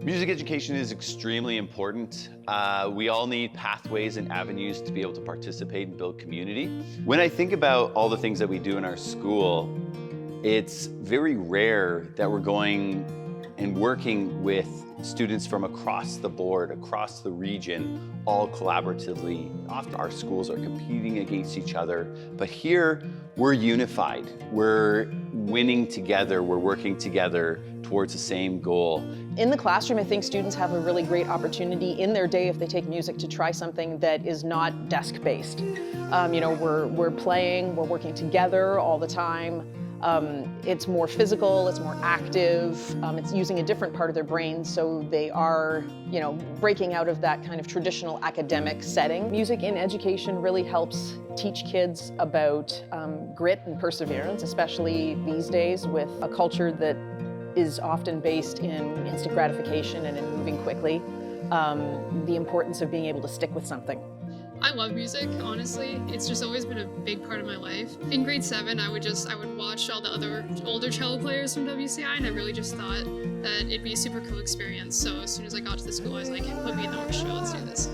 Music education is extremely important. We all need pathways and avenues to be able to participate and build community. When I think about all the things that we do in our school, it's very rare that we're going and working with students from across the board, across the region, all collaboratively. Often our schools are competing against each other, but here we're unified. We're winning together, we're working together towards the same goal. In the classroom, I think students have a really great opportunity in their day if they take music to try something that is not desk-based. We're playing, we're working together all the time. It's more physical, it's more active, it's using a different part of their brain, so they are, breaking out of that kind of traditional academic setting. Music in education really helps teach kids about grit and perseverance, especially these days with a culture that is often based in instant gratification and in moving quickly. The importance of being able to stick with something. I love music, honestly. It's just always been a big part of my life. In grade 7, I would watch all the other older cello players from WCI, and I really just thought that it'd be a super cool experience. So as soon as I got to the school, I was like, put me in the orchestra, let's do this.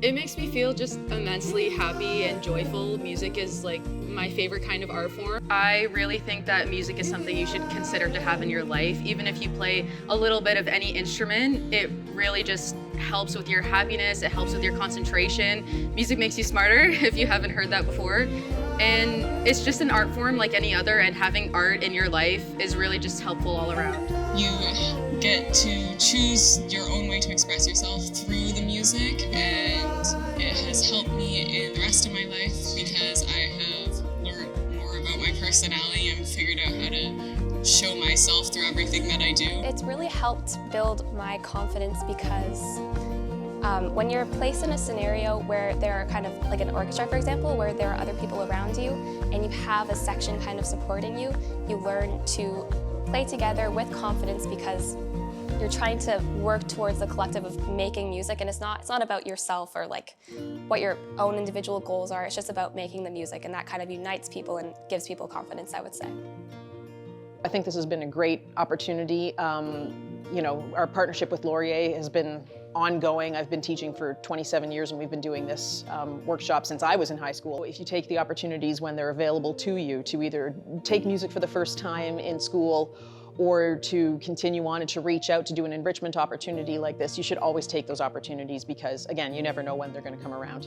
It makes me feel just immensely happy and joyful. Music is like my favorite kind of art form. I really think that music is something you should consider to have in your life. Even if you play a little bit of any instrument, it really just helps with your happiness, it helps with your concentration. Music makes you smarter, if you haven't heard that before. And it's just an art form like any other, and having art in your life is really just helpful all around. You get to choose your own way to express yourself through the music, and it has helped me in the rest of my life because I have learned more about my personality and figured out how to show myself through everything that I do. It's really helped build my confidence because when you're placed in a scenario where there are kind of like an orchestra, for example, where there are other people around you and you have a section kind of supporting you, you learn to play together with confidence because you're trying to work towards the collective of making music, and it's not about yourself or like what your own individual goals are. It's just about making the music, and that kind of unites people and gives people confidence, I would say. I think this has been a great opportunity. Our partnership with Laurier has been ongoing. I've been teaching for 27 years and we've been doing this workshop since I was in high school. If you take the opportunities when they're available to you to either take music for the first time in school or to continue on and to reach out to do an enrichment opportunity like this, you should always take those opportunities because, again, you never know when they're going to come around.